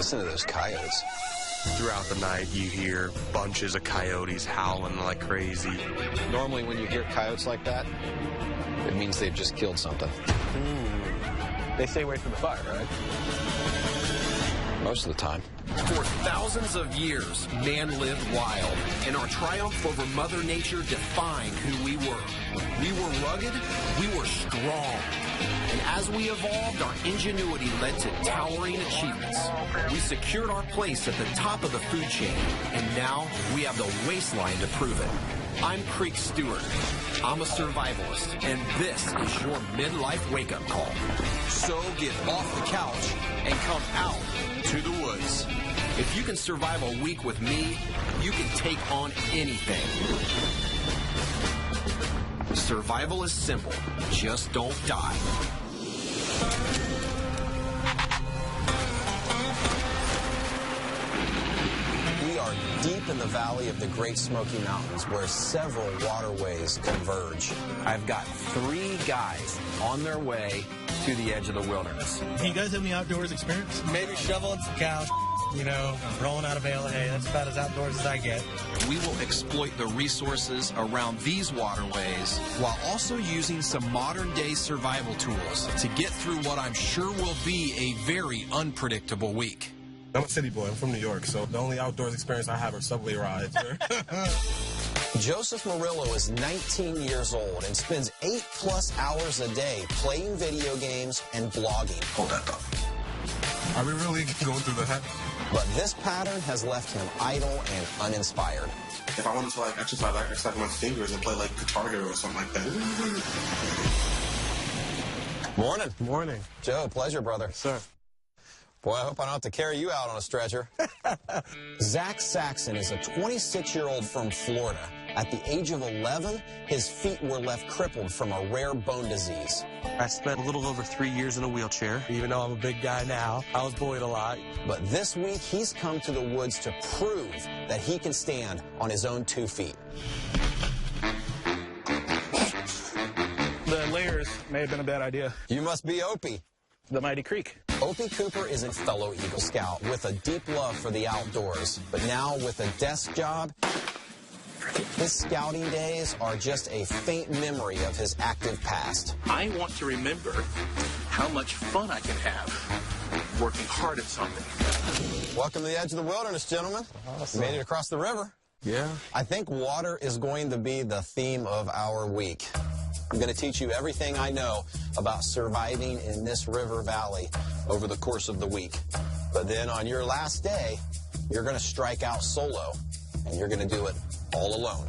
Listen to those coyotes. Throughout the night, you hear bunches of coyotes howling like crazy. Normally when you hear coyotes like that, it means they've just killed something. They stay away from the fire, right? Most of the time. For thousands of years, man lived wild, and our triumph over Mother Nature defined who we were. We were rugged, we were strong. And as we evolved, our ingenuity led to towering achievements. We secured our place at the top of the food chain, and now we have the waistline to prove it. I'm Creek Stewart. I'm a survivalist, and this is your midlife wake-up call. So get off the couch and come out to the woods. If you can survive a week with me, you can take on anything. Survival is simple. Just don't die. We are deep in the valley of the Great Smoky Mountains where several waterways converge. I've got 3 guys on their way to the edge of the wilderness. Do you guys have any outdoors experience? Maybe shoveling some cows, rolling out a bale of hay. That's about as outdoors as I get. We will exploit the resources around these waterways while also using some modern-day survival tools to get through what I'm sure will be a very unpredictable week. I'm a city boy. I'm from New York, so the only outdoors experience I have are subway rides. Joseph Murillo is 19 years old and spends 8+ hours a day playing video games and blogging. Hold that thought. Are we really going through the heck? But this pattern has left him idle and uninspired. If I wanted to exercise, I exercise my fingers and play Guitar Hero or something like that. Morning. Morning. Joe, pleasure, brother. Sir. Boy, I hope I don't have to carry you out on a stretcher. Zach Saxon is a 26-year-old from Florida. At the age of 11, his feet were left crippled from a rare bone disease. I spent a little over 3 years in a wheelchair. Even though I'm a big guy now, I was bullied a lot. But this week, he's come to the woods to prove that he can stand on his own 2 feet. The layers may have been a bad idea. You must be Opie. The Mighty Creek. Opie Cooper is a fellow Eagle Scout with a deep love for the outdoors. But now with a desk job, his scouting days are just a faint memory of his active past. I want to remember how much fun I can have working hard at something. Welcome to the edge of the wilderness, gentlemen. Awesome. Made it across the river. Yeah. I think water is going to be the theme of our week. I'm going to teach you everything I know about surviving in this river valley over the course of the week. But then on your last day, you're going to strike out solo, and you're going to do it all alone.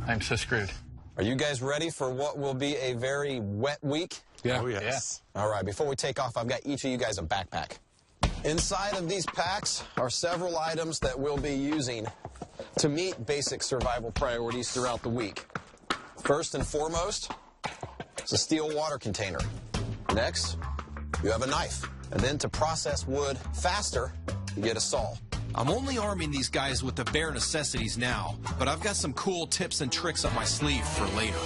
I'm so screwed. Are you guys ready for what will be a very wet week? Yeah. Oh, yes. Yeah. All right, before we take off, I've got each of you guys a backpack. Inside of these packs are several items that we'll be using to meet basic survival priorities throughout the week. First and foremost, it's a steel water container. Next, you have a knife. And then to process wood faster, you get a saw. I'm only arming these guys with the bare necessities now, but I've got some cool tips and tricks up my sleeve for later.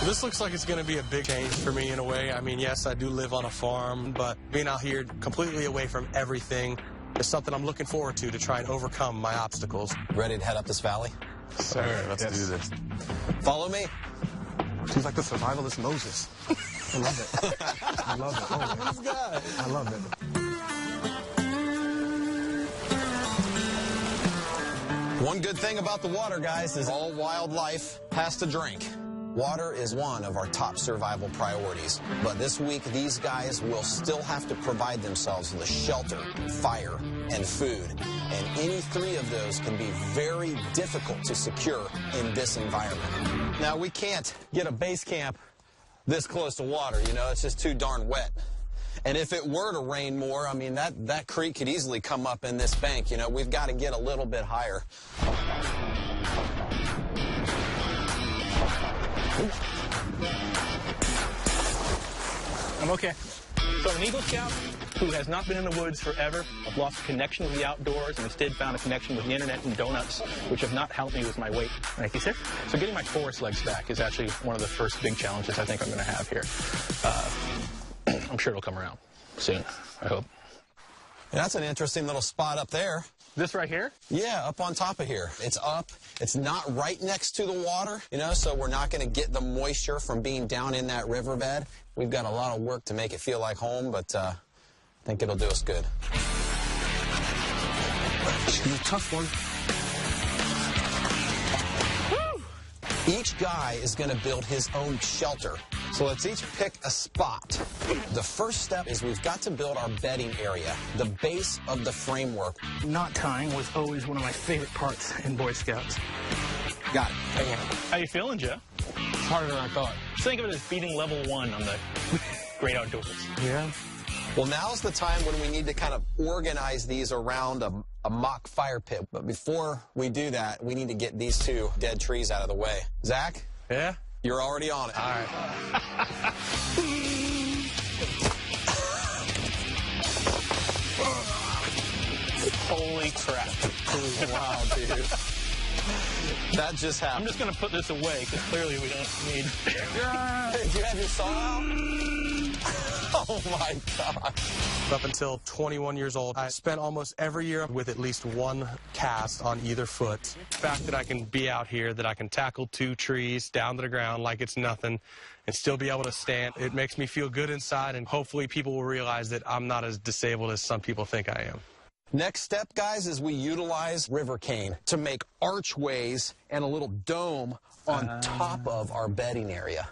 This looks like it's going to be a big change for me in a way. I mean, yes, I do live on a farm, but being out here completely away from everything is something I'm looking forward to try and overcome my obstacles. Ready to head up this valley? Sir, Let's do this. Follow me. Seems like the survivalist Moses. I love it. I love it. Oh, This guy. I love it. One good thing about the water, guys, is all wildlife has to drink. Water is one of our top survival priorities. But this week, these guys will still have to provide themselves with shelter, fire, and food. And any 3 of those can be very difficult to secure in this environment. Now, we can't get a base camp this close to water, it's just too darn wet. And if it were to rain more, I mean, that creek could easily come up in this bank. We've got to get a little bit higher. I'm okay. So I'm an Eagle Scout who has not been in the woods forever. I've lost connection with the outdoors and instead found a connection with the internet and donuts, which have not helped me with my weight. Thank you, sir. So getting my forest legs back is actually one of the first big challenges I think I'm going to have here. I'm sure it'll come around soon, I hope. That's an interesting little spot up there. This right here? Yeah, up on top of here. It's up. It's not right next to the water, you know, so we're not going to get the moisture from being down in that riverbed. We've got a lot of work to make it feel like home, but I think it'll do us good. It's a tough one. Each guy is going to build his own shelter. So let's each pick a spot. The first step is we've got to build our bedding area, the base of the framework. Knot tying was always one of my favorite parts in Boy Scouts. Got it. How you feeling, Joe? It's harder than I thought. Think of it as beating level 1 on the Great Outdoors. Yeah? Well, now's the time when we need to kind of organize these around a mock fire pit. But before we do that, we need to get these 2 dead trees out of the way. Zach? Yeah? You're already on it. All right. Holy crap. Wow, dude. That just happened. I'm just going to put this away because clearly we don't need... Did you have your saw out? Oh, my God. Up until 21 years old, I spent almost every year with at least 1 cast on either foot. The fact that I can be out here, that I can tackle 2 trees down to the ground like it's nothing and still be able to stand, it makes me feel good inside, and hopefully people will realize that I'm not as disabled as some people think I am. Next step, guys, is we utilize river cane to make archways and a little dome on top of our bedding area.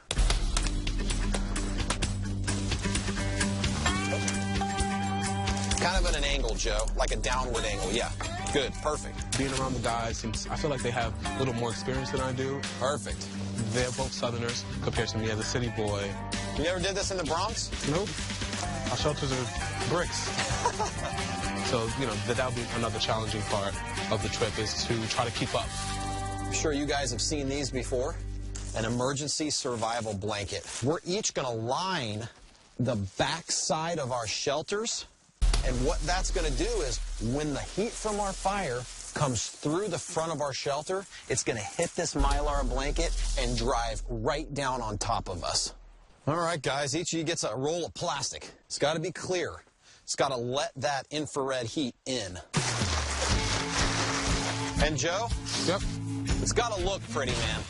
Kind of at an angle, Joe, like a downward angle. Yeah, good, perfect. Being around the guys, I feel like they have a little more experience than I do. Perfect. They're both Southerners compared to me as a city boy. You ever did this in the Bronx? Nope. Our shelters are bricks. So, you know, that'll be another challenging part of the trip is to try to keep up. I'm sure you guys have seen these before. An emergency survival blanket. We're each going to line the back side of our shelters. And what that's going to do is when the heat from our fire comes through the front of our shelter, it's going to hit this Mylar blanket and drive right down on top of us. All right, guys, each of you gets a roll of plastic. It's got to be clear. It's got to let that infrared heat in. And Joe? Yep. It's got to look pretty, man.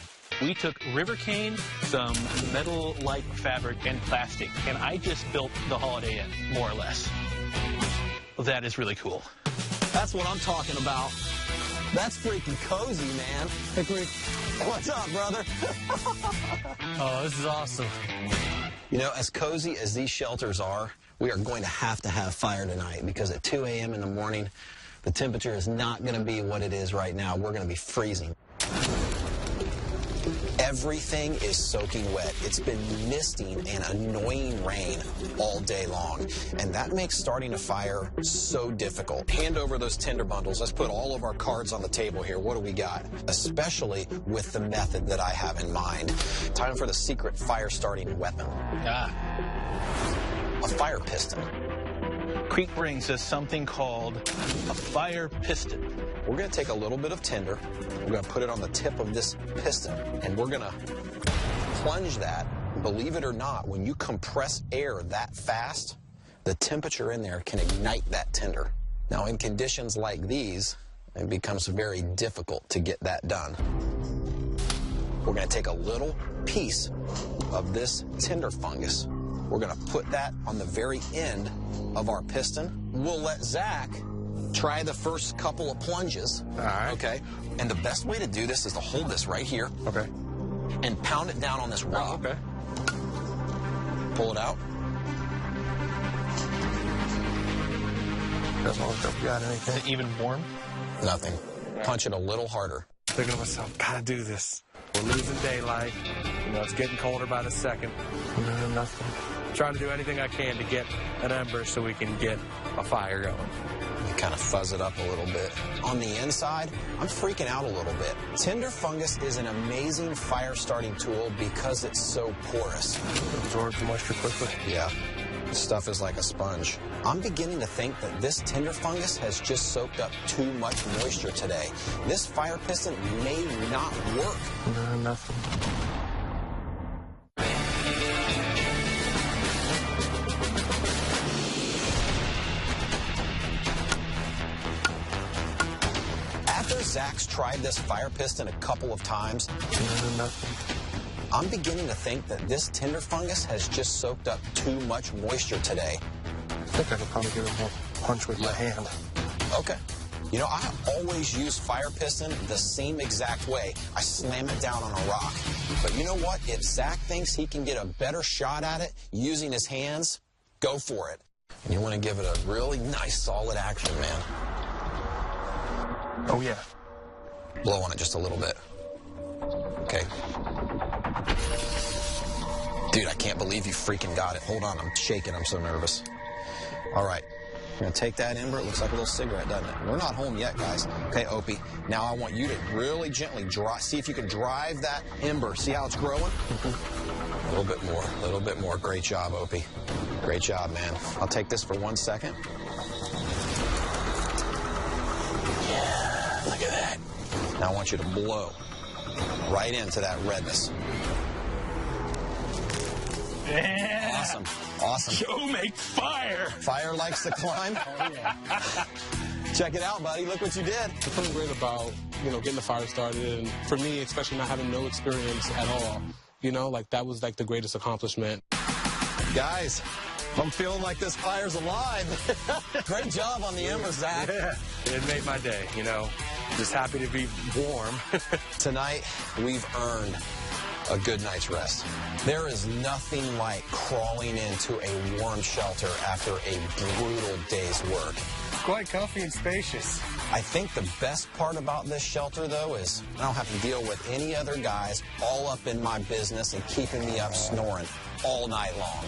We took river cane, some metal-like fabric, and plastic, and I just built the Holiday Inn, more or less. That is really cool. That's what I'm talking about. That's freaking cozy, man. Hey, Creek. What's up, brother? Oh, this is awesome. You know, as cozy as these shelters are, we are going to have fire tonight because at 2 a.m. in the morning, the temperature is not going to be what it is right now. We're going to be freezing. Everything is soaking wet. It's been misting and annoying rain all day long, and that makes starting a fire so difficult. Hand over those tinder bundles. Let's put all of our cards on the table here. What do we got? Especially with the method that I have in mind. Time for the secret fire-starting weapon. A fire piston. Creek brings us something called a fire piston. We're going to take a little bit of tinder. We're going to put it on the tip of this piston, and we're going to plunge that. Believe it or not, when you compress air that fast, the temperature in there can ignite that tinder. Now, in conditions like these, it becomes very difficult to get that done. We're going to take a little piece of this tinder fungus. We're going to put that on the very end of our piston. We'll let Zach try the first couple of plunges. All right. Okay. And the best way to do this is to hold this right here. Okay. And pound it down on this rock. Okay. Pull it out. That's all if you got Is anything. it even warm? Nothing. Punch it a little harder. Thinking to myself, gotta do this. We're losing daylight. You know, it's getting colder by the second. Nothing. Trying to do anything I can to get an ember so we can get a fire going. You kind of fuzz it up a little bit. On the inside, I'm freaking out a little bit. Tinder fungus is an amazing fire-starting tool because it's so porous. It absorbs moisture quickly. Yeah, this stuff is like a sponge. I'm beginning to think that this tinder fungus has just soaked up too much moisture today. This fire piston may not work. Nothing. Zach's tried this fire piston a couple of times? Nothing. I'm beginning to think that this tinder fungus has just soaked up too much moisture today. I think I could probably give it a punch with my hand. Okay. You know, I always use fire piston the same exact way. I slam it down on a rock. But you know what? If Zach thinks he can get a better shot at it using his hands, go for it. And you want to give it a really nice, solid action, man. Oh, yeah. Blow on it just a little bit. Okay. Dude, I can't believe you freaking got it. Hold on, I'm shaking. I'm so nervous. All right. I'm going to take that ember. It looks like a little cigarette, doesn't it? We're not home yet, guys. Okay, Opie. Now I want you to really gently see if you can drive that ember. See how it's growing? A little bit more. A little bit more. Great job, Opie. Great job, man. I'll take this for 1 second. Yeah, look at that. Now I want you to blow right into that redness. Yeah. Awesome. Awesome. Joe makes fire. Fire likes to climb. Oh, yeah. Check it out, buddy. Look what you did. There's something great about, getting the fire started. And for me, especially not having no experience at all, like that was like the greatest accomplishment. Guys, I'm feeling like this fire's alive. Great job on the ember, Zach. Yeah, it made my day, Just happy to be warm. Tonight, we've earned a good night's rest. There is nothing like crawling into a warm shelter after a brutal day's work. Quite comfy and spacious. I think the best part about this shelter, though, is I don't have to deal with any other guys all up in my business and keeping me up snoring all night long.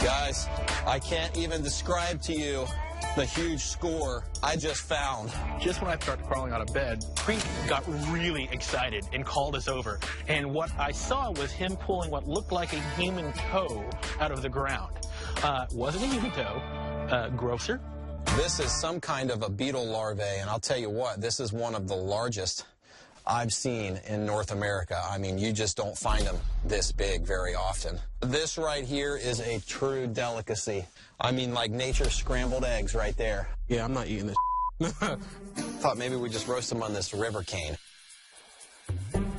Guys, I can't even describe to you the huge score I just found. Just when I started crawling out of bed, Creek got really excited and called us over. And what I saw was him pulling what looked like a human toe out of the ground. Wasn't a human toe, grosser. This is some kind of a beetle larvae, and I'll tell you what, this is one of the largest I've seen in North America. I mean, you just don't find them this big very often. This right here is a true delicacy. I mean, like nature's scrambled eggs right there. Yeah, I'm not eating this. Thought maybe we just roast them on this river cane.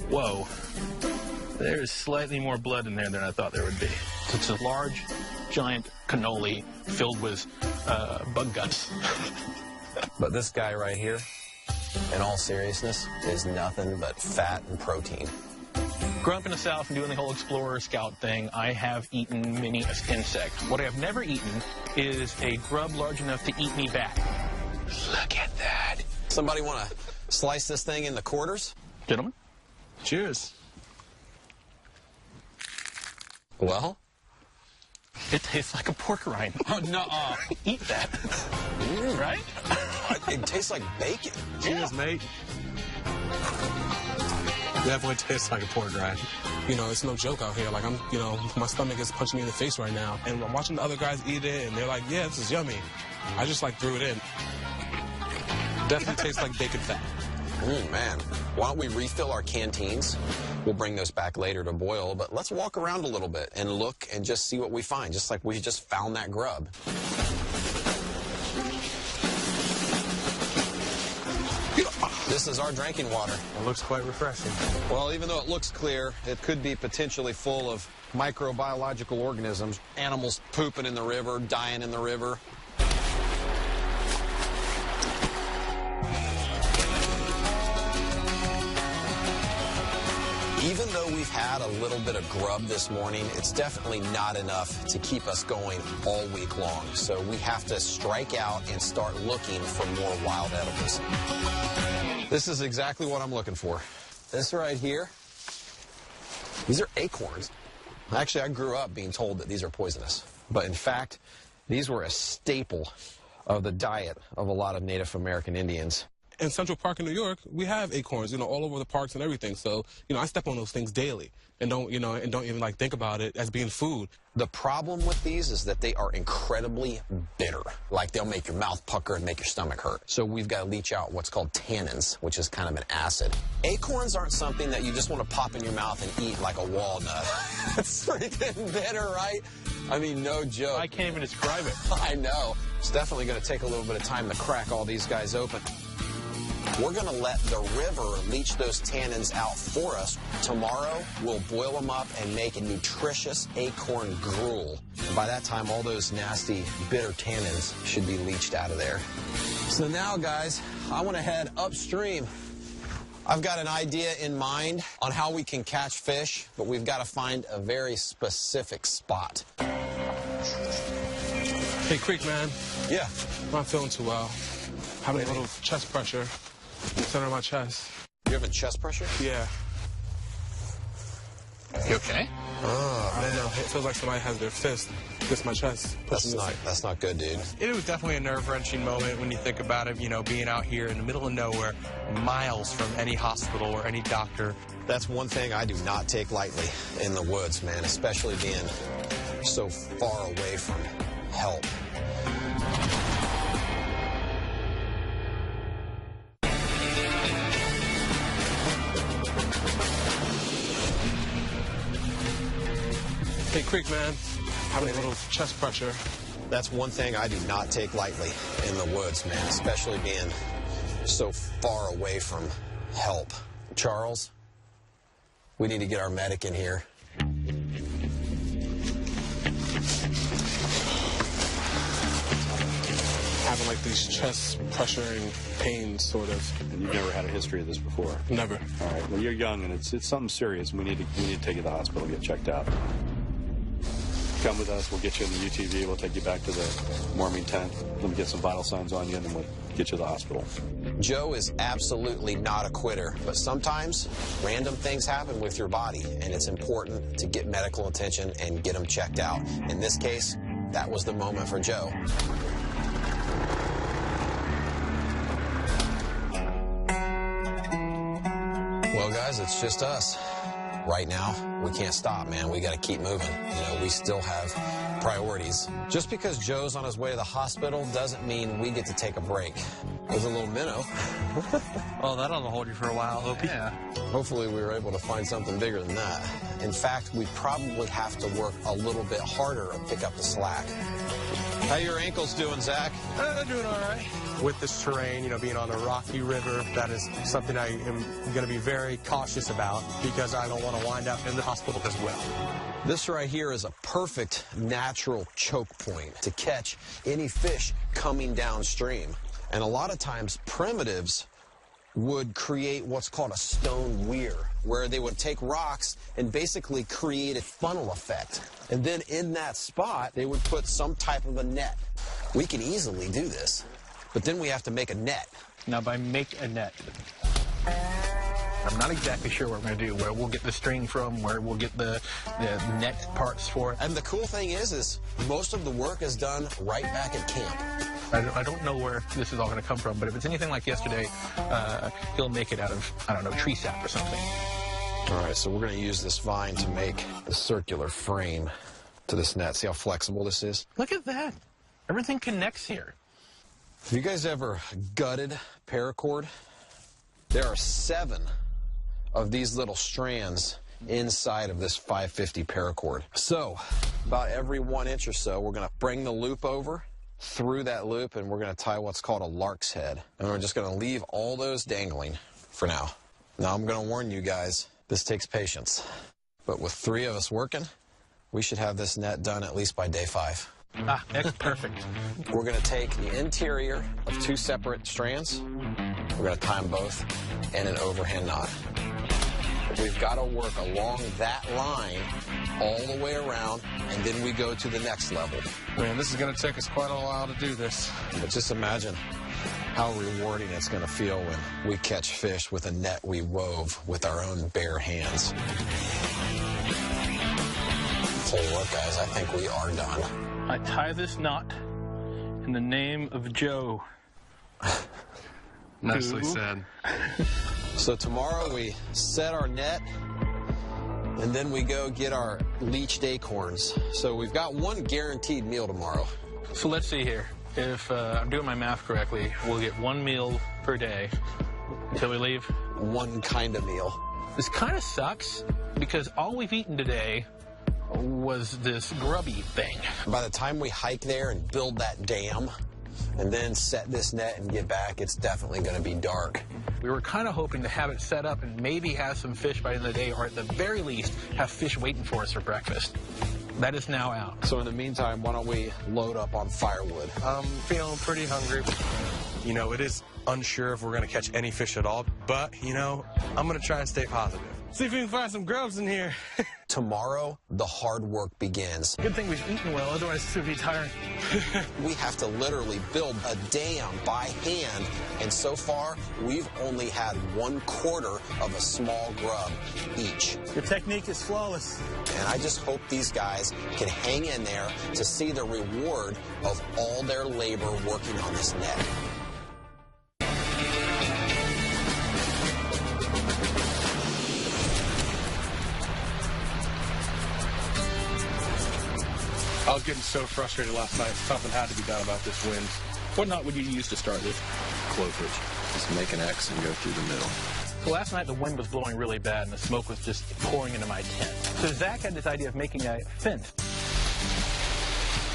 Whoa. There is slightly more blood in there than I thought there would be. It's a large, giant cannoli filled with bug guts. But this guy right here, in all seriousness, is nothing but fat and protein. Growing up in the South and doing the whole explorer scout thing, I have eaten many insects. What I have never eaten is a grub large enough to eat me back. Look at that. Somebody want to slice this thing into quarters? Gentlemen? Cheers. Well? It tastes like a pork rind. Oh, no. Eat that. Right? It tastes like bacon. Cheers, mate. Definitely tastes like a pork rind. It's no joke out here. Like, my stomach is punching me in the face right now. And I'm watching the other guys eat it, and they're like, yeah, this is yummy. I just, threw it in. Definitely tastes like bacon fat. Man. Why don't we refill our canteens? We'll bring those back later to boil, but let's walk around a little bit and look and just see what we find, just like we just found that grub. This is our drinking water. It looks quite refreshing. Well, even though it looks clear, it could be potentially full of microbiological organisms. Animals pooping in the river, dying in the river. Even though we've had a little bit of grub this morning, it's definitely not enough to keep us going all week long. So we have to strike out and start looking for more wild edibles. This is exactly what I'm looking for. This right here, these are acorns. Actually, I grew up being told that these are poisonous. But in fact, these were a staple of the diet of a lot of Native American Indians. in Central Park in New York, we have acorns, all over the parks and everything. So, I step on those things daily and don't even like think about it as being food. The problem with these is that they are incredibly bitter. Like they'll make your mouth pucker and make your stomach hurt. So we've got to leach out what's called tannins, which is kind of an acid. Acorns aren't something that you just want to pop in your mouth and eat like a walnut. It's freaking bitter, right? I mean, no joke. I can't even describe it. I know. It's definitely going to take a little bit of time to crack all these guys open. We're going to let the river leach those tannins out for us. Tomorrow, we'll boil them up and make a nutritious acorn gruel. And by that time, all those nasty, bitter tannins should be leached out of there. So now, guys, I want to head upstream. I've got an idea in mind on how we can catch fish, but we've got to find a very specific spot. Hey, Creek, man. Yeah. I'm not feeling too well. Having a little chest pressure. Center of my chest. You having chest pressure? Yeah. You okay? I don't know. It feels like somebody has their fist against my chest. That's not good, dude. It was definitely a nerve-wrenching moment when you think about it, being out here in the middle of nowhere, miles from any hospital or any doctor. That's one thing I do not take lightly in the woods, man, especially being so far away from help. Hey, Creek, man. Having a little chest pressure. That's one thing I do not take lightly in the woods, man, especially being so far away from help. Charles, we need to get our medic in here. Having like these chest pressuring pains, sort of. And you've never had a history of this before? Never. All right. Well, you're young, and it's something serious. We need to take you to the hospital, get checked out. Come with us. We'll get you in the UTV. We'll take you back to the warming tent. Let me get some vital signs on you, and then we'll get you to the hospital. Joe is absolutely not a quitter, but sometimes random things happen with your body, and it's important to get medical attention and get them checked out. In this case, that was the moment for Joe. Well, guys, it's just us. Right now, we can't stop, man. We got to keep moving. We still have priorities. Just because Joe's on his way to the hospital doesn't mean we get to take a break. There's a little minnow. Oh, that'll hold you for a while, Opie. Yeah. Hopefully we were able to find something bigger than that. In fact, we probably have to work a little bit harder and pick up the slack. How your ankles doing, Zach? They're doing all right. With this terrain, being on a rocky river, that is something I am going to be very cautious about because I don't want to wind up in the hospital as well. This right here is a perfect natural choke point to catch any fish coming downstream. And a lot of times primitives would create what's called a stone weir, where they would take rocks and basically create a funnel effect. And then in that spot, they would put some type of a net. We can easily do this, but then we have to make a net. Now, by make a net, I'm not exactly sure what we're going to do, where we'll get the string from, where we'll get the net parts for it. And the cool thing is most of the work is done right back at camp. I don't know where this is all going to come from, but if it's anything like yesterday, he'll make it out of, I don't know, tree sap or something. All right, so we're going to use this vine to make a circular frame to this net. See how flexible this is? Look at that. Everything connects here. Have you guys ever gutted paracord? There are 7 of these little strands inside of this 550 paracord. So about every 1 inch or so, we're going to bring the loop over through that loop, and we're going to tie what's called a lark's head. And we're just going to leave all those dangling for now. Now, I'm going to warn you guys, this takes patience. But with 3 of us working, we should have this net done at least by day 5. Ah, that's perfect. We're going to take the interior of 2 separate strands. We're going to tie them both in an overhand knot. We've got to work along that line all the way around, and then we go to the next level. Man, this is going to take us quite a while to do this. But just imagine how rewarding it's going to feel when we catch fish with a net we wove with our own bare hands. Tell you what, guys, I think we are done. I tie this knot in the name of Joe. Nicely said. So tomorrow we set our net, and then we go get our leached acorns. So we've got one guaranteed meal tomorrow. So let's see here. If I'm doing my math correctly, we'll get 1 meal per day until we leave. One kind of meal. This kind of sucks because all we've eaten today was this grubby thing. By the time we hike there and build that dam and then set this net and get back, it's definitely going to be dark. We were kind of hoping to have it set up and maybe have some fish by the end of the day, or at the very least, have fish waiting for us for breakfast. That is now out. So in the meantime, why don't we load up on firewood? I'm feeling pretty hungry. You know, it is unsure if we're going to catch any fish at all, but, you know, I'm going to try and stay positive. See if we can find some grubs in here. Tomorrow, the hard work begins. Good thing we've eaten well, otherwise this would be tiring. We have to literally build a dam by hand, and so far, we've only had 1/4 of a small grub each. Your technique is flawless. And I just hope these guys can hang in there to see the reward of all their labor working on this net. I was getting so frustrated last night. Something had to be done about this wind. What knot would you use to start this? Cloverage. Just make an X and go through the middle. So last night the wind was blowing really bad and the smoke was just pouring into my tent. So Zach had this idea of making a fence.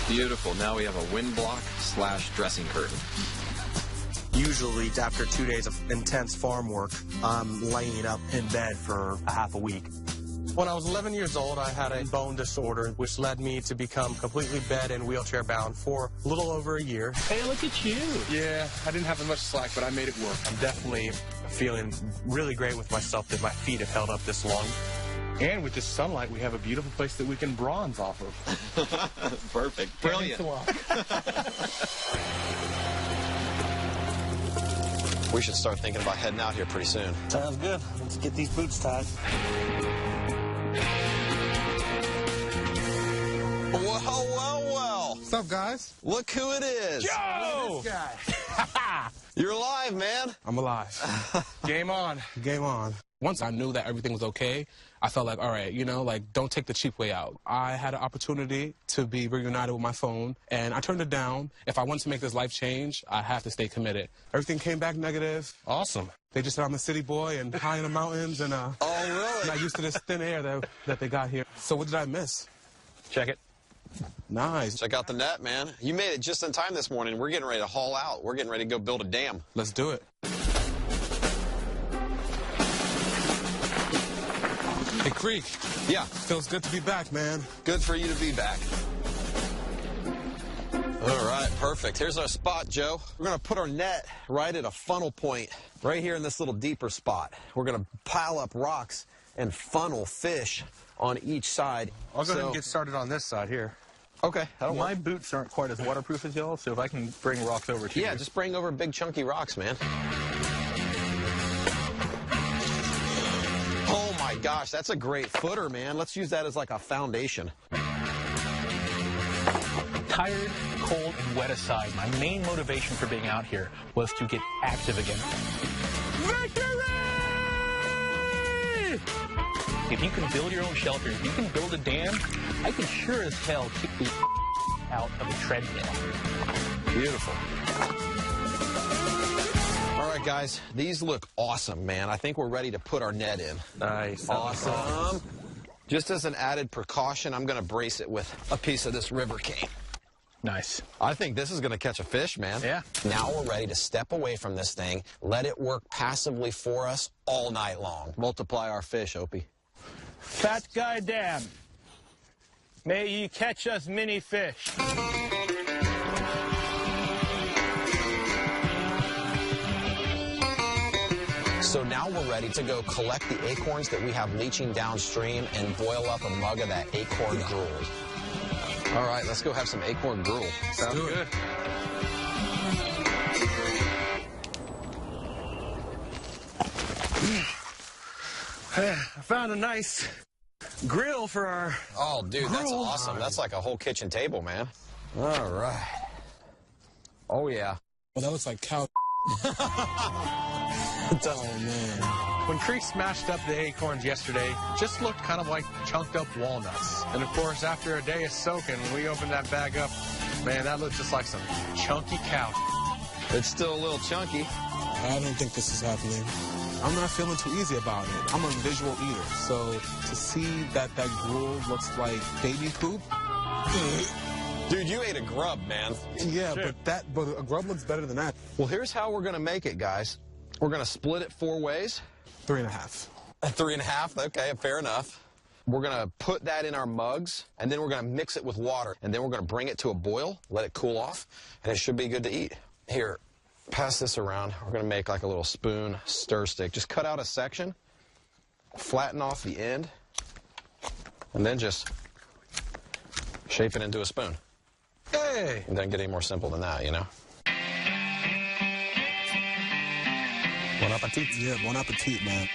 Beautiful. Now we have a wind block / dressing curtain. Usually, after 2 days of intense farm work, I'm laying up in bed for a half a week. When I was 11 years old, I had a bone disorder, which led me to become completely bed and wheelchair bound for a little over a year. Hey, look at you. Yeah, I didn't have as much slack, but I made it work. I'm definitely feeling really great with myself that my feet have held up this long. And with this sunlight, we have a beautiful place that we can bronze off of. Perfect. Brilliant. We should start thinking about heading out here pretty soon. Sounds good. Let's get these boots tied. Well. What's up, guys? Look who it is. Joe! This guy. You're alive, man. I'm alive. Game on. Game on. Once I knew that everything was okay, I felt like, all right, you know, like, don't take the cheap way out. I had an opportunity to be reunited with my phone, and I turned it down. If I wanted to make this life change, I have to stay committed. Everything came back negative. Awesome. They just said I'm a city boy and high in the mountains, and Oh, really? not used to this thin air that they got here. So what did I miss? Check it. Nice. Check out the net, man. You made it just in time this morning. We're getting ready to haul out. We're getting ready to go build a dam. Let's do it. Hey, Creek. Yeah, Feels good to be back, man. good for you to be back. All right, perfect. Here's our spot, Joe. We're going to put our net right at a funnel point right here in this little deeper spot. We're going to pile up rocks and funnel fish on each side. I'll go ahead and get started on this side here. Okay, that'll My work. boots aren't quite as waterproof as y'all, so if I can bring rocks over to you. Yeah, just bring over big chunky rocks, man. Oh my gosh, that's a great footer, man. Let's use that as like a foundation. Tired, cold, and wet aside, my main motivation for being out here was to get active again. Victory! If you can build your own shelter, if you can build a dam, I can sure as hell kick the out of a treadmill. Beautiful. All right, guys, these look awesome, man. I think we're ready to put our net in. Nice. Awesome. Just as an added precaution, I'm going to brace it with a piece of this river cane. Nice. I think this is going to catch a fish, man. Yeah. Now we're ready to step away from this thing, let it work passively for us all night long. Multiply our fish, Opie. Fat Guy Dam. May ye catch us many fish. So now we're ready to go collect the acorns that we have leaching downstream and boil up a mug of that acorn gruel. All right, let's go have some acorn gruel. Sounds good. I found a nice grill for our... Oh, dude, that's Gruel. awesome. That's like a whole kitchen table, man. All right. Oh, yeah. Well, that looks like cow. Oh, man. When Creek smashed up the acorns yesterday, it just looked kind of like chunked up walnuts. And of course, after a day of soaking, when we opened that bag up, man, that looked just like some chunky cow. It's still a little chunky. I don't think this is happening. I'm not feeling too easy about it. I'm a visual eater, so to see that gruel looks like baby poop. Dude, you ate a grub, man. Yeah, but a grub looks better than that. Well, here's how we're going to make it, guys. We're going to split it 4 ways. 3.5. 3.5, okay, fair enough. We're going to put that in our mugs, and then we're going to mix it with water, and then we're going to bring it to a boil, let it cool off, and it should be good to eat. Here, pass this around. We're going to make like a little spoon stir stick. Just cut out a section, flatten off the end, and then just shape it into a spoon. Hey! It doesn't get any more simple than that, you know? Bon appetit. Yeah, bon appetit, man.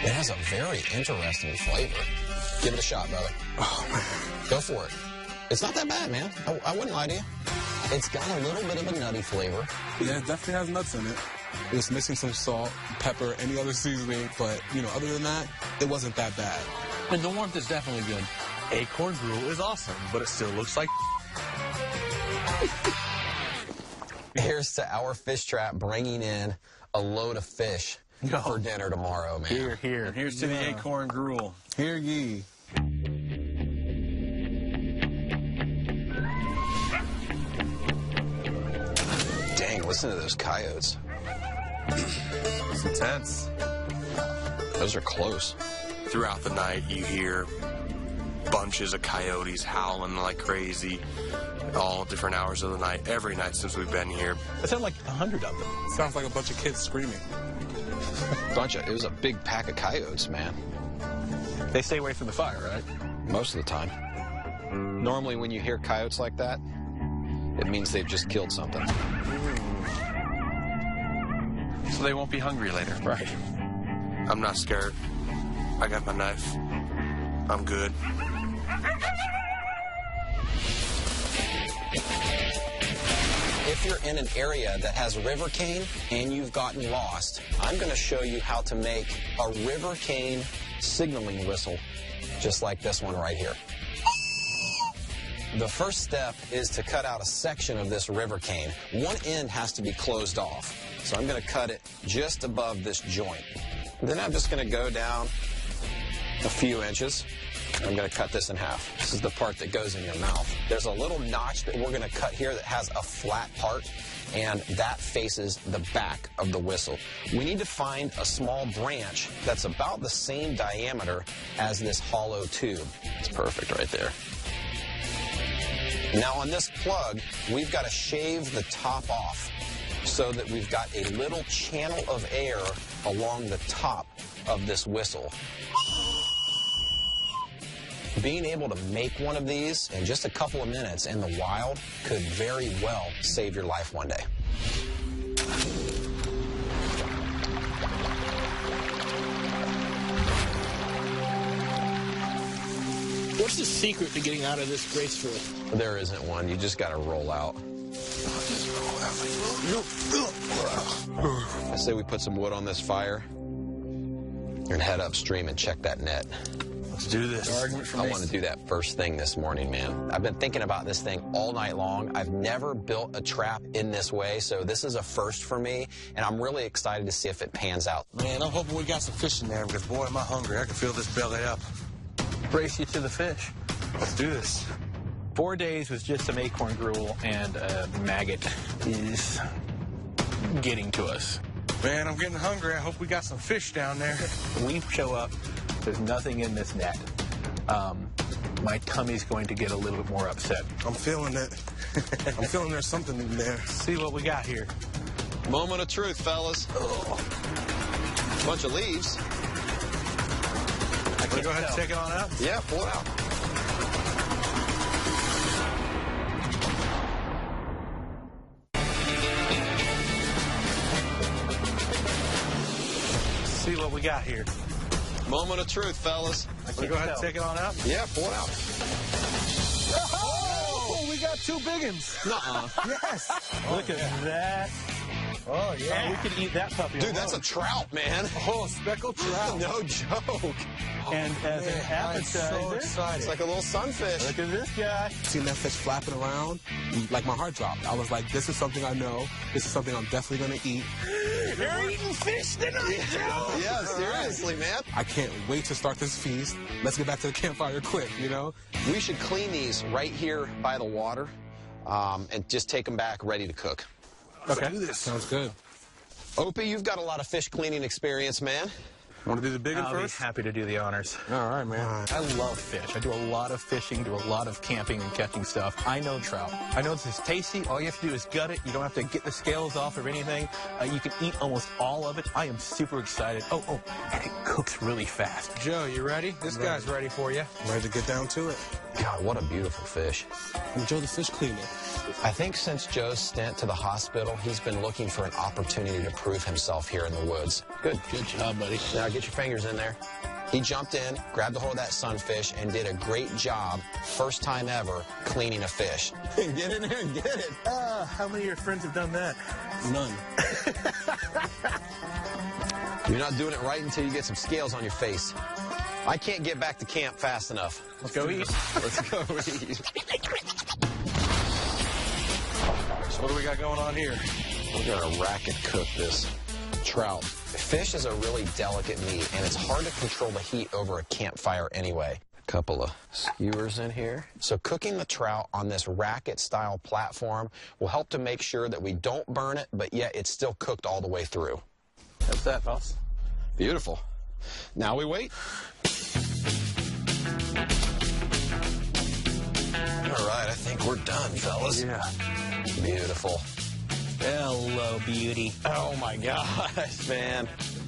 It has a very interesting flavor. Give it a shot, brother. Oh, man. Go for it. It's not that bad, man. I wouldn't lie to you. It's got a little bit of a nutty flavor. Yeah, it definitely has nuts in it. It was missing some salt, pepper, any other seasoning, but, you know, other than that, it wasn't that bad. And the warmth is definitely good. Acorn gruel is awesome, but it still looks like... Here's to our fish trap bringing in a load of fish for dinner tomorrow, man. Here, here. And here's to the acorn gruel. Hear ye. Dang, listen to those coyotes. It's intense. Those are close. Throughout the night, you hear bunches of coyotes howling like crazy, all different hours of the night, every night since we've been here. It sounded like 100 of them. Sounds like a bunch of kids screaming. It was a big pack of coyotes, man. They stay away from the fire, right? Most of the time. Normally, when you hear coyotes like that, it means they've just killed something. So they won't be hungry later. Right. I'm not scared. I got my knife. I'm good. If you're in an area that has river cane and you've gotten lost, I'm going to show you how to make a river cane signaling whistle, just like this one right here. The first step is to cut out a section of this river cane. One end has to be closed off. So I'm going to cut it just above this joint. Then I'm just going to go down a few inches. I'm going to cut this in half. This is the part that goes in your mouth. There's a little notch that we're going to cut here that has a flat part, and that faces the back of the whistle. We need to find a small branch that's about the same diameter as this hollow tube. It's perfect right there. Now on this plug, we've got to shave the top off so that we've got a little channel of air along the top of this whistle. Being able to make one of these in just a couple of minutes in the wild could very well save your life one day. What's the secret to getting out of this gracefully? There isn't one. You just got to roll out. I say we put some wood on this fire and head upstream and check that net. Let's do this. I want to do that first thing this morning, man. I've been thinking about this thing all night long. I've never built a trap in this way, so this is a first for me, and I'm really excited to see if it pans out. Man, I'm hoping we got some fish in there because, boy, am I hungry. I can feel this belly up. Brace you to the fish. Let's do this. 4 days with just some acorn gruel, and a maggot is getting to us. Man, I'm getting hungry. I hope we got some fish down there. We show up, there's nothing in this net. My tummy's going to get a little bit more upset. I'm feeling it. I'm feeling there's something in there. See what we got here. Moment of truth, fellas. Bunch of leaves. Can we go ahead and take it on out? Yeah, pull it out. See what we got here. Moment of truth, fellas. Can we go ahead and take it on out? Yeah, pull it out. Oh, we we got two big ones. Nuh-uh. Yes. Look at that. Oh, yeah. We could eat that puppy. Dude, that's a trout, man. Oh, speckled trout. No joke. And as an appetizer, so excited. It's like a little sunfish. look at this guy. Seeing that fish flapping around, like my heart dropped. I was like, this is something I know. This is something I'm definitely going to eat. You're eating fish tonight, Joe. Yeah, seriously, man. I can't wait to start this feast. Let's get back to the campfire quick, you know? We should clean these right here by the water and just take them back ready to cook. Okay. Do this. Sounds good. Opie, you've got a lot of fish cleaning experience, man. Want to do the big one I'll first? be happy to do the honors. All right, man. I love fish. I do a lot of fishing, do a lot of camping and catching stuff. I know trout. I know this is tasty. All you have to do is gut it. You don't have to get the scales off or anything. You can eat almost all of it. I am super excited. Oh, and it cooks really fast. Joe, you ready? This guy's ready for you. Ready to get down to it. God, what a beautiful fish. I'm Joe the fish cleaner. I think since Joe's stint to the hospital, he's been looking for an opportunity to prove himself here in the woods. Good job, buddy. Now get your fingers in there. He jumped in, grabbed a hold of that sunfish, and did a great job, first time ever, cleaning a fish. Get in there and get it. How many of your friends have done that? None. You're not doing it right until you get some scales on your face. I can't get back to camp fast enough. Let's go eat. Let's go eat. So what do we got going on here? We're gonna rack and cook this trout. Fish is a really delicate meat, and it's hard to control the heat over a campfire anyway. A couple of skewers in here. So cooking the trout on this racket-style platform will help to make sure that we don't burn it, but yet it's still cooked all the way through. That's that, boss. Beautiful. Now we wait. All right, I think we're done, fellas. Yeah. Beautiful. Hello, beauty. Oh my gosh, man.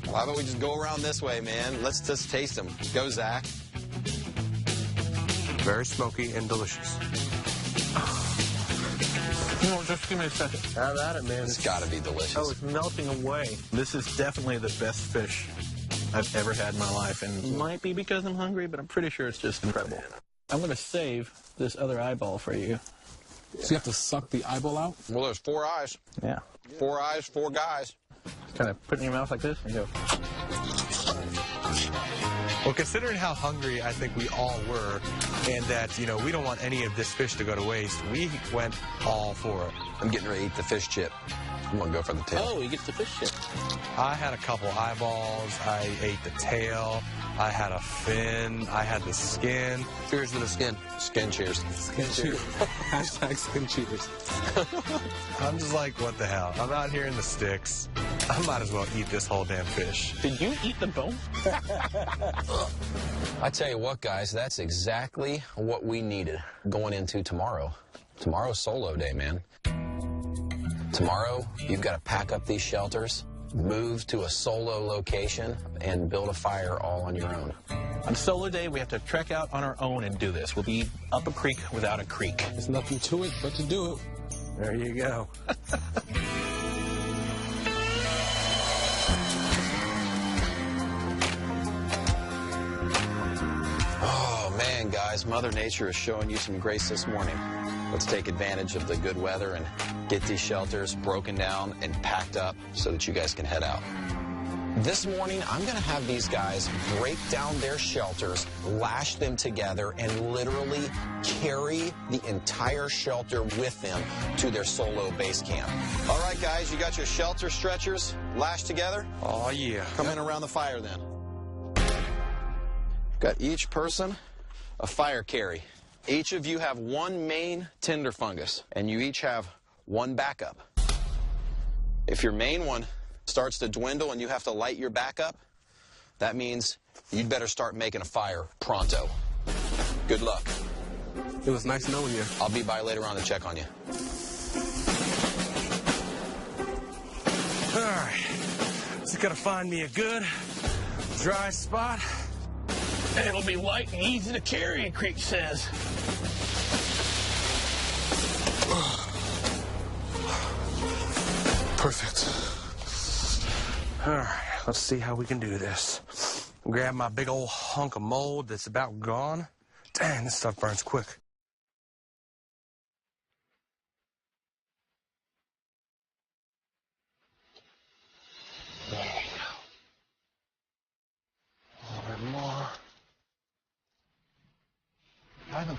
Why don't we just go around this way, man? Let's just taste them. Go, Zach. Very smoky and delicious. No, just give me a second. Have at it, man. It's gotta be delicious. Oh, it's melting away. This is definitely the best fish I've ever had in my life, and it might be because I'm hungry, but I'm pretty sure it's just incredible. I'm going to save this other eyeball for you. So you have to suck the eyeball out? Well, there's 4 eyes. Yeah. 4 eyes, 4 guys. Kind of put it in your mouth like this and go. Well, considering how hungry I think we all were, and that, you know, we don't want any of this fish to go to waste, we went all for it. I'm getting ready to eat the fish chip. I'm gonna go for the tail. Oh, you get the fish chip. I had a couple eyeballs, I ate the tail, I had a fin, I had the skin. Cheers to the skin. Skin cheers. Skin cheers. Hashtag skin cheers. I'm just like, what the hell? I'm out here in the sticks. I might as well eat this whole damn fish. Did you eat the bone? I tell you what, guys, that's exactly what we needed going into tomorrow. Tomorrow's solo day, man. Tomorrow, you've got to pack up these shelters, move to a solo location, and build a fire all on your own. On solo day, we have to trek out on our own and do this. We'll be up a creek without a creek. There's nothing to it but to do it. There you go. Oh, man, guys, Mother Nature is showing you some grace this morning. Let's take advantage of the good weather and get these shelters broken down and packed up so that you guys can head out. This morning, I'm going to have these guys break down their shelters, lash them together, and literally carry the entire shelter with them to their solo base camp. All right, guys, you got your shelter stretchers lashed together? Oh, yeah. Come in around the fire, then. Got each person a fire carry. Each of you have 1 main tinder fungus, and you each have 1 backup. If your main one starts to dwindle and you have to light your backup, that means you'd better start making a fire pronto. Good luck. It was nice knowing you. I'll be by later on to check on you. All right. Just gotta find me a good, dry spot. It'll be light and easy to carry, Creek says. Perfect. All right, let's see how we can do this. Grab my big old hunk of mold that's about gone. Dang, this stuff burns quick.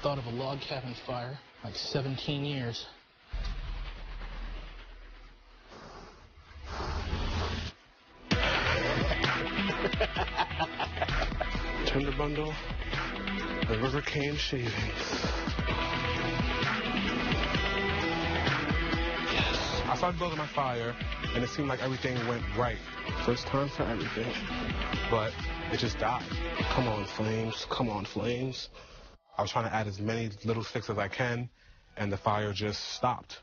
thought of a log cabin fire, like 17 years. Tender bundle of river cane shavings. Yes. I started building my fire, and it seemed like everything went right. First time for everything. But it just died. Come on, flames. Come on, flames. I was trying to add as many little sticks as I can, and the fire just stopped.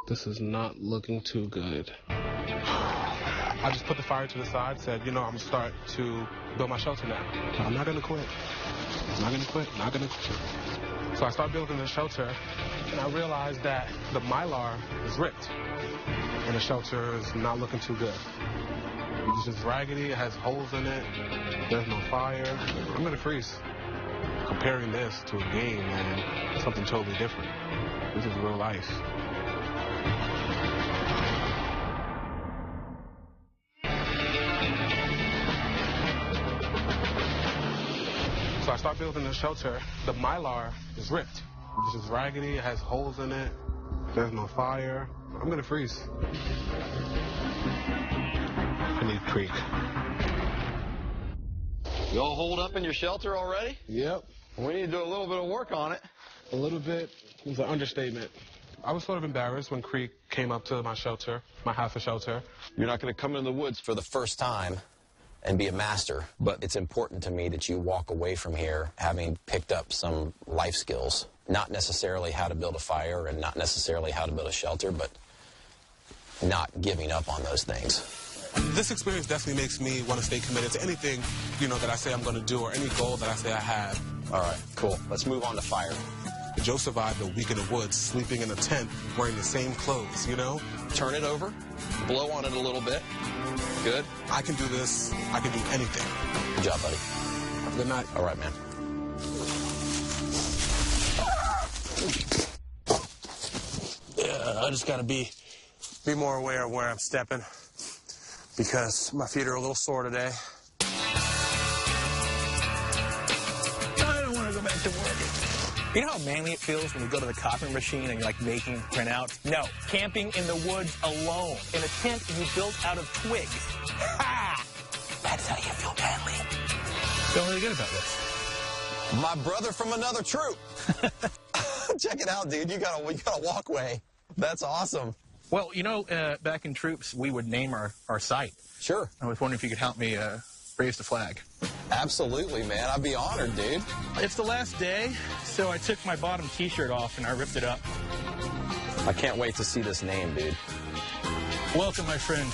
This is not looking too good. I just put the fire to the side, said, you know, I'm going to start to build my shelter now. I'm not going to quit. I'm not going to quit. I'm not going to quit. So I started building the shelter, and I realized that the mylar is ripped, and the shelter is not looking too good. It's just raggedy. It has holes in it. There's no fire. I'm going to freeze. Comparing this to a game, man, it's something totally different. This is real life. So I start building the shelter. The mylar is ripped. It's just raggedy. It has holes in it. There's no fire. I'm going to freeze. I need creek. You all holed up in your shelter already? Yep. We need to do a little bit of work on it. A little bit is an understatement. I was sort of embarrassed when Creek came up to my shelter, my half a shelter. You're not going to come in the woods for the first time and be a master, but it's important to me that you walk away from here having picked up some life skills. Not necessarily how to build a fire and not necessarily how to build a shelter, but not giving up on those things. This experience definitely makes me want to stay committed to anything, you know, that I say I'm going to do or any goal that I say I have. All right, cool. Let's move on to fire. Joe survived a week in the woods, sleeping in a tent, wearing the same clothes, you know? Turn it over, blow on it a little bit. Good. I can do this. I can do anything. Good job, buddy. Have a good night. All right, man. Yeah, I just got to be more aware of where I'm stepping because my feet are a little sore today. I don't want to go back to work. You know how manly it feels when you go to the copy machine and you're like making printouts? No, camping in the woods alone in a tent you built out of twigs. Ha! That's how you feel manly. Feel really good about this. My brother from another troop. Check it out, dude. You got a walkway. That's awesome. Well, you know, back in troops, we would name our site. Sure. I was wondering if you could help me raise the flag. Absolutely, man. I'd be honored, dude. It's the last day, so I took my bottom T-shirt off and I ripped it up. I can't wait to see this name, dude. Welcome, my friend,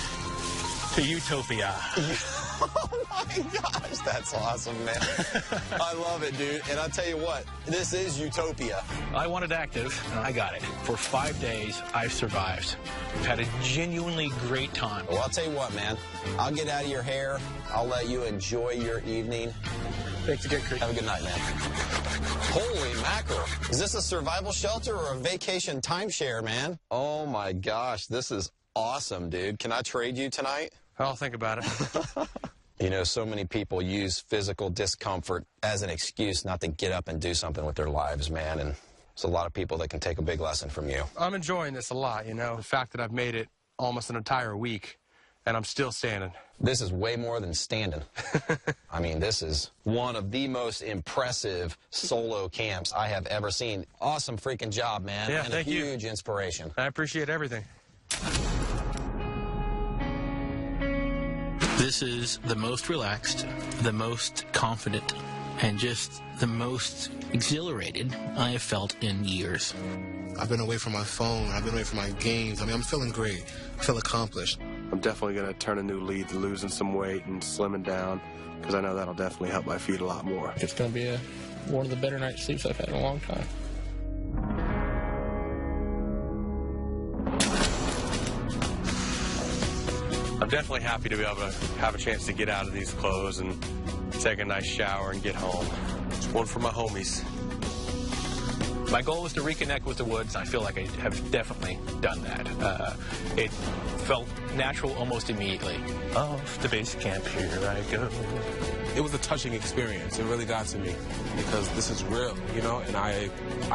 to Utopia. Oh, my gosh. That's awesome, man. I love it, dude. And I'll tell you what, this is Utopia. I wanted active, and I got it. For 5 days, I've survived. I've had a genuinely great time. Well, I'll tell you what, man. I'll get out of your hair. I'll let you enjoy your evening. Thanks again, Creek. Have a good night, man. Holy mackerel. Is this a survival shelter or a vacation timeshare, man? Oh, my gosh. This is awesome, dude. Can I trade you tonight? I'll think about it. You know, so many people use physical discomfort as an excuse not to get up and do something with their lives, man. And there's a lot of people that can take a big lesson from you. I'm enjoying this a lot, you know. The fact that I've made it almost an entire week, and I'm still standing. This is way more than standing. I mean, this is one of the most impressive solo camps I have ever seen. Awesome freaking job, man. Yeah, and thank you. A huge inspiration. I appreciate everything. This is the most relaxed, the most confident, and just the most exhilarated I have felt in years. I've been away from my phone. I've been away from my games. I mean, I'm feeling great. I feel accomplished. I'm definitely going to turn a new lead to losing some weight and slimming down because I know that'll definitely help my feet a lot more. It's going to be one of the better night sleeps I've had in a long time. I'm definitely happy to be able to have a chance to get out of these clothes and take a nice shower and get home. It's one for my homies. My goal was to reconnect with the woods. I feel like I have definitely done that. It felt natural almost immediately. Off the base camp, here I go. It was a touching experience. It really got to me because this is real, you know, and I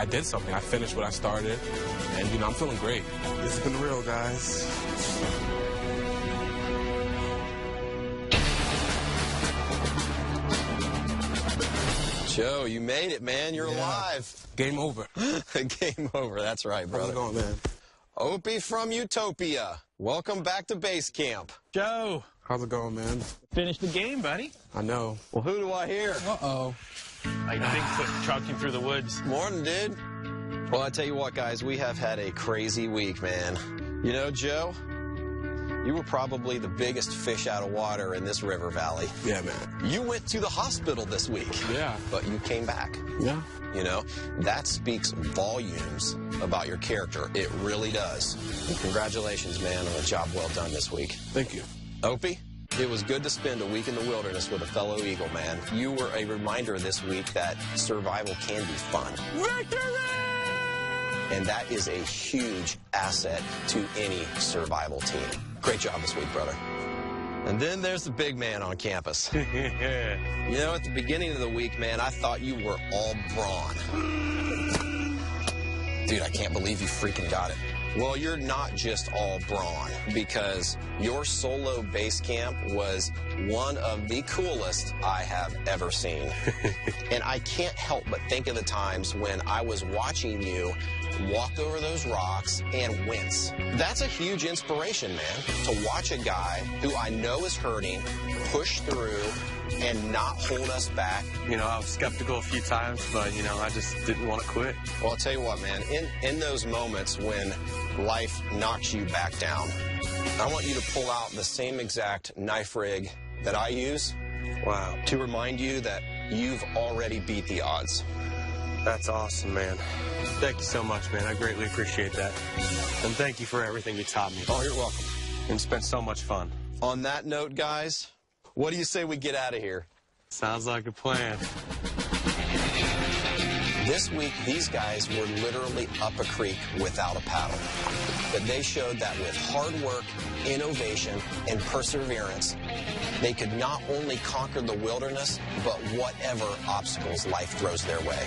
did something. I finished what I started, and, you know, I'm feeling great. This has been real, guys. Joe, you made it, man. You're alive. Game over. Game over. That's right, brother. How's it going, man? Opie from Utopia. Welcome back to base camp. Joe. How's it going, man? Finish the game, buddy. I know. Well, who do I hear? Uh-oh. Like Bigfoot chalking through the woods. Morning, dude. Well, I tell you what, guys, we have had a crazy week, man. You know, Joe, you were probably the biggest fish out of water in this river valley. Yeah, man. You went to the hospital this week. Yeah. But you came back. Yeah. You know, that speaks volumes about your character. It really does. And congratulations, man, on a job well done this week. Thank you. Opie, it was good to spend a week in the wilderness with a fellow Eagle, man. You were a reminder this week that survival can be fun. Victory! And that is a huge asset to any survival team. Great job this week, brother. And then there's the big man on campus. You know, at the beginning of the week, man, I thought you were all brawn. Dude, I can't believe you freaking got it. Well, you're not just all brawn, because your solo base camp was one of the coolest I have ever seen. And I can't help but think of the times when I was watching you walk over those rocks and wince. That's a huge inspiration, man, to watch a guy who I know is hurting, push through, and not hold us back. You know, I was skeptical a few times, but, you know, I just didn't want to quit. Well, I'll tell you what, man, in those moments when life knocks you back down, I want you to pull out the same exact knife rig that I use. Wow. To remind you that you've already beat the odds. That's awesome, man. Thank you so much, man. I greatly appreciate that. And thank you for everything you taught me. Oh, you're welcome. It's been so much fun. On that note, guys, what do you say we get out of here? Sounds like a plan. This week, these guys were literally up a creek without a paddle. But they showed that with hard work, innovation, and perseverance, they could not only conquer the wilderness, but whatever obstacles life throws their way.